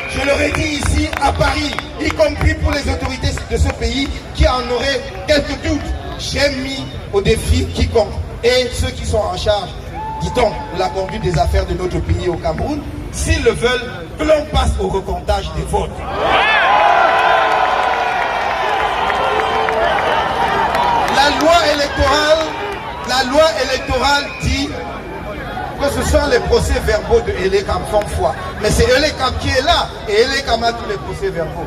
je l'aurais dit ici à Paris, y compris pour les autorités de ce pays qui en auraient quelques doutes. J'ai mis au défi quiconque et ceux qui sont en charge, dit-on, de la conduite des affaires de notre pays au Cameroun, s'ils le veulent, que l'on passe au recomptage des votes. La loi électorale dit que ce sont les procès-verbaux de Elekam font foi. Mais c'est Elekam qui est là et Elekam a tous les procès-verbaux.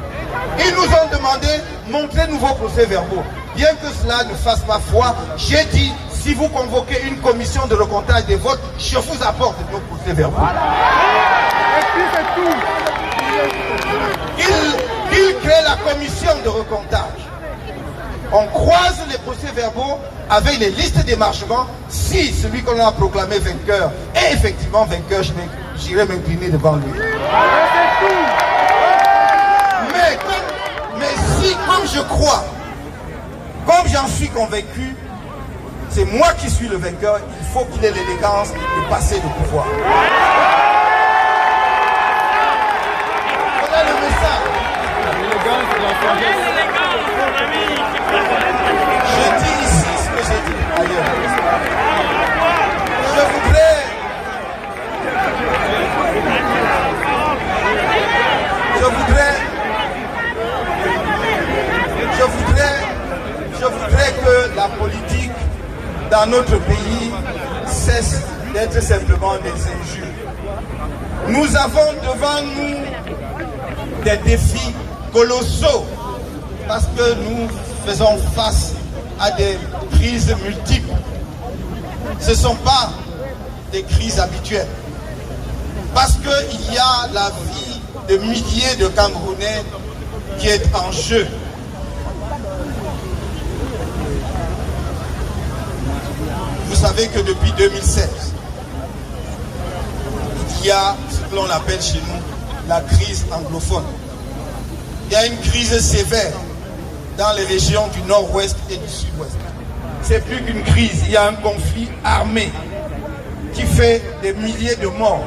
Ils nous ont demandé, montrez-nous vos procès-verbaux. Bien que cela ne fasse pas foi, j'ai dit, si vous convoquez une commission de recomptage des votes, je vous apporte nos procès-verbaux. Ils créent la commission de recomptage. On croise les procès-verbaux avec les listes d'émarchement. Si celui qu'on a proclamé vainqueur est effectivement vainqueur, j'irai m'incliner devant lui. Mais si, comme je crois, comme j'en suis convaincu, c'est moi qui suis le vainqueur, il faut qu'il ait l'élégance de passer le pouvoir. Voilà le message. Je dis ici ce que j'ai dit ailleurs. Je voudrais que la politique dans notre pays cesse d'être simplement des injures. Nous avons devant nous des défis colossaux parce que nous faisons face à des crises multiples. Ce ne sont pas des crises habituelles. Parce qu'il y a la vie de milliers de Camerounais qui est en jeu. Vous savez que depuis 2016, il y a ce que l'on appelle chez nous la crise anglophone. Il y a une crise sévère dans les régions du nord-ouest et du sud-ouest. C'est plus qu'une crise, il y a un conflit armé qui fait des milliers de morts.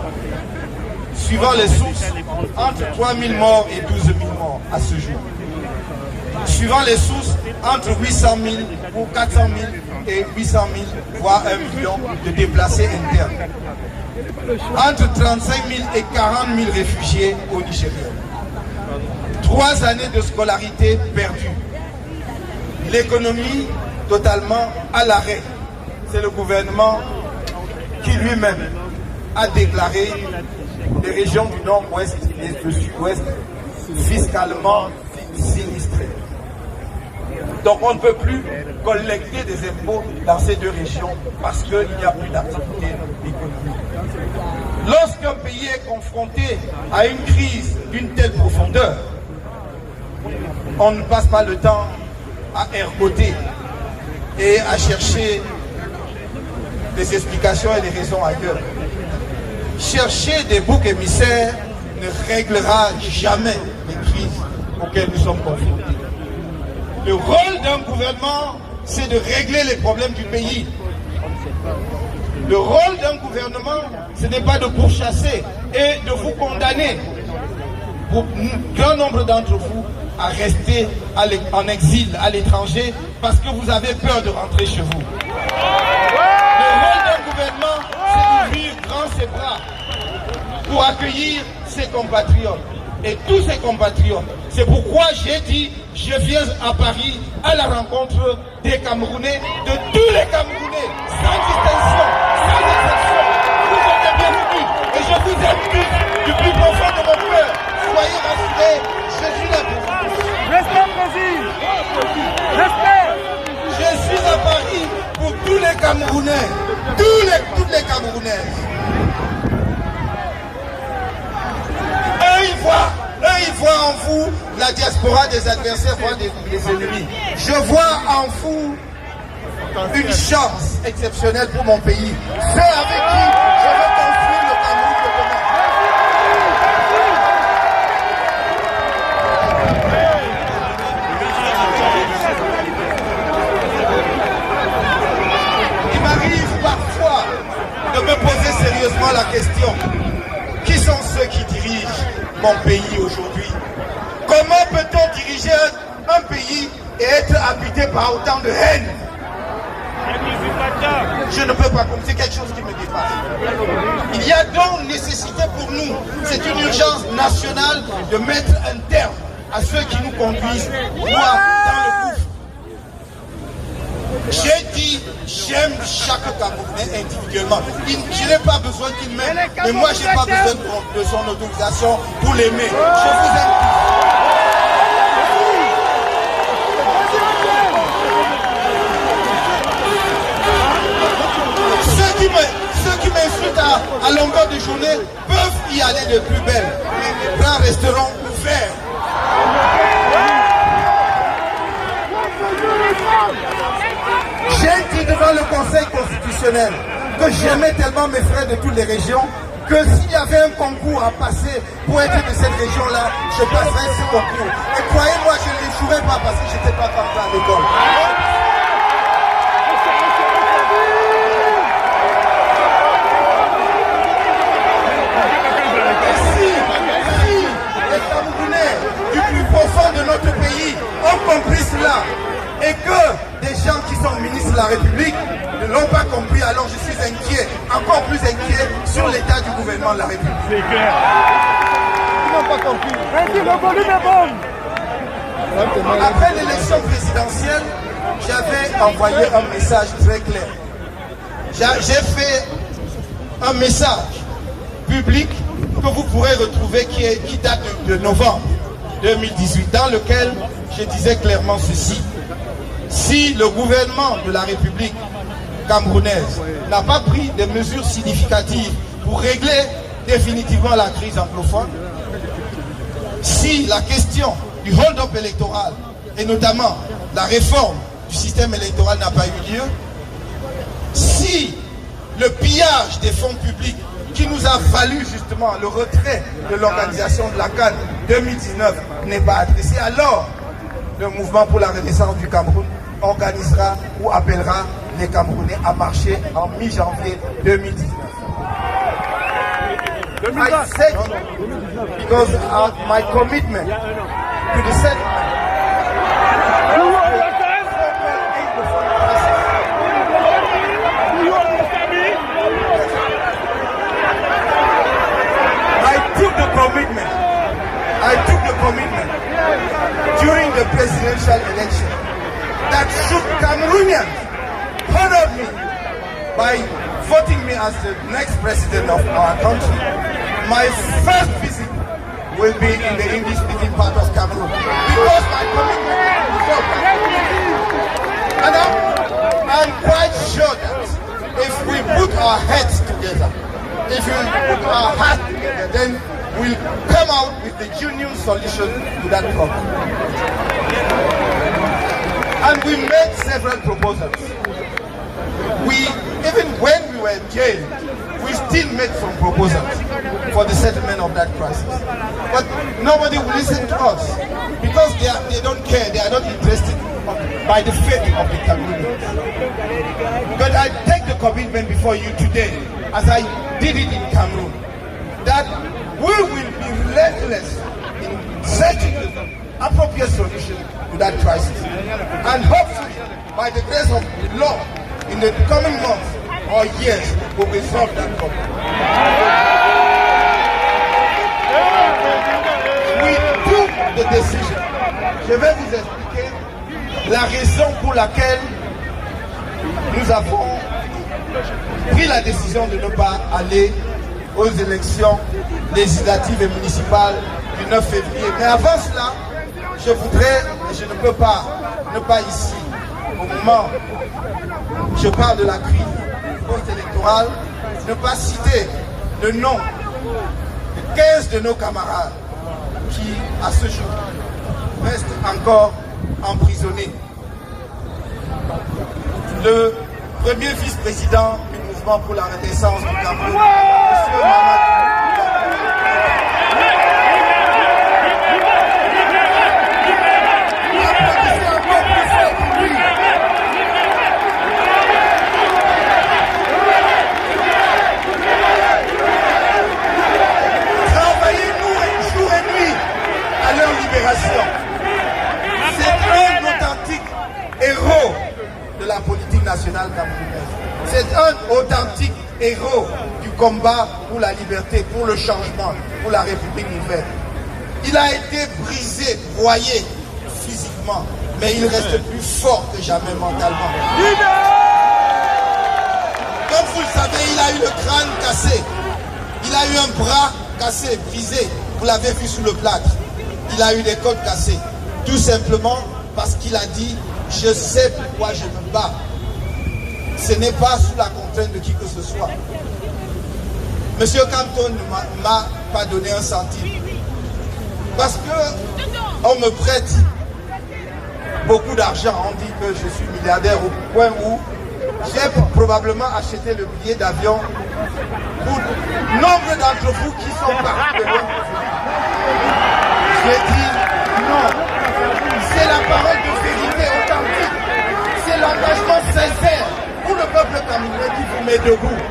Suivant les sources, entre 3 000 morts et 12 000 morts à ce jour. Suivant les sources, entre 800 000 ou 400 000 et 800 000, voire 1 million de déplacés internes. Entre 35 000 et 40 000 réfugiés au Nigeria. 3 années de scolarité perdues. L'économie totalement à l'arrêt. C'est le gouvernement qui lui-même a déclaré les régions du nord-ouest et du sud-ouest fiscalement sinistrées. Donc on ne peut plus collecter des impôts dans ces deux régions parce qu'il n'y a plus d'activité économique. Lorsqu'un pays est confronté à une crise d'une telle profondeur, on ne passe pas le temps à ergoter et à chercher des explications et des raisons ailleurs. Chercher des boucs émissaires ne réglera jamais les crises auxquelles nous sommes confrontés. Le rôle d'un gouvernement, c'est de régler les problèmes du pays. Le rôle d'un gouvernement, ce n'est pas de pourchasser et de vous condamner, pour un grand nombre d'entre vous, à rester en exil à l'étranger parce que vous avez peur de rentrer chez vous. Le rôle d'un gouvernement, c'est d'ouvrir grand ses bras pour accueillir ses compatriotes. Et tous ses compatriotes. C'est pourquoi j'ai dit, je viens à Paris à la rencontre des Camerounais, de tous les Camerounais, sans distinction, sans exception. Vous êtes bienvenus et je vous aime tous du plus profond de mon cœur. Soyez rassurés, je suis là pour vous. Respect, président. Respect. Je suis à Paris pour tous les Camerounais, toutes les Camerounaises. Eux, ils voient en vous la diaspora des adversaires, voire des ennemis. Je vois en vous une chance exceptionnelle pour mon pays. Ceux avec qui je veux construire le Cameroun de demain. Il m'arrive parfois de me poser sérieusement la question. Qui sont ceux qui dirigent mon pays aujourd'hui? Comment peut-on diriger un pays et être habité par autant de haine? Je ne peux pas comprendre, c'est quelque chose qui me dépasse. Il y a donc nécessité pour nous, c'est une urgence nationale de mettre un terme à ceux qui nous conduisent droit dans le gouffre. J'ai dit, j'aime chaque Camerounais individuellement. Je n'ai pas besoin qu'il m'aime, mais moi je n'ai pas besoin de son autorisation pour l'aimer. Je vous aime tous. Ceux qui m'insultent à longueur de journée peuvent y aller de plus belle, mais mes bras resteront ouverts. J'ai dit devant le Conseil constitutionnel que j'aimais tellement mes frères de toutes les régions que s'il y avait un concours à passer pour être de cette région-là, je passerais ce concours. Et croyez-moi, je ne l'échouerais pas parce que je n'étais pas rentré à l'école. Du plus profond de notre pays ont compris cela et que des gens qui sont ministres de la République ne l'ont pas compris, alors je suis inquiet, encore plus inquiet sur l'état du gouvernement de la République. C'est clair. Ils n'ont pas compris. Merci, le volume est bon. Après l'élection présidentielle, j'avais envoyé un message très clair. J'ai fait un message public que vous pourrez retrouver qui date de novembre 2018, dans lequel je disais clairement ceci. Si le gouvernement de la République camerounaise n'a pas pris des mesures significatives pour régler définitivement la crise anglophone, si la question du hold-up électoral et notamment la réforme du système électoral n'a pas eu lieu, si le pillage des fonds publics qui nous a valu justement le retrait de l'organisation de la CAN 2019 n'est pas adressé, alors le mouvement pour la renaissance du Cameroun organisera ou appellera les Camerounais à marcher en mi-janvier 2019. I said it because of my commitment to the settlement. I took the commitment during the presidential election that should Cameroonians honor me by voting me as the next president of our country, my first visit will be in the English-speaking part of Cameroon because my commitment is for Cameroon. And I'm quite sure that if we put our heads together, if we put our hearts together, then we'll come out with the genuine solution to that problem. And we made several proposals. Even when we were jailed, we still made some proposals for the settlement of that crisis. But nobody will listen to us because they don't care, they are not interested by the fate of the Cameroonians. But I take the commitment before you today, as I did it in Cameroon, that we will be relentless in searching the appropriate solution to that crisis. And hopefully, by the grace of the Lord, in the coming months or years, we will solve that problem. We took the decision. Je vais vous expliquer la raison pour laquelle nous avons pris la décision de ne pas aller aux élections législatives et municipales du 9 février. Mais avant cela, je voudrais, et je ne peux pas, ne pas ici, au moment où je parle de la crise post-électorale, ne pas citer le nom de 15 de nos camarades qui, à ce jour, restent encore emprisonnés. Le premier vice-président du mouvement pour la renaissance du Cameroun, M. Mamadou. C'est un authentique héros du combat pour la liberté, pour le changement, pour la République nouvelle. Il a été brisé, broyé physiquement, mais il reste plus fort que jamais mentalement. Comme vous le savez, il a eu le crâne cassé. Il a eu un bras cassé, brisé. Vous l'avez vu sous le plâtre. Il a eu des côtes cassées. Tout simplement parce qu'il a dit « Je sais pourquoi je me bats ». Ce n'est pas sous la contrainte de qui que ce soit. Monsieur Campton ne m'a pas donné un centime. Parce que on me prête beaucoup d'argent. On dit que je suis milliardaire au point où j'ai probablement acheté le billet d'avion pour nombre d'entre vous qui sont partis de Londres. J'ai dit non. C'est la parole de vérité authentique. C'est l'engagement sincère pour le peuple camerounais qui vous met debout.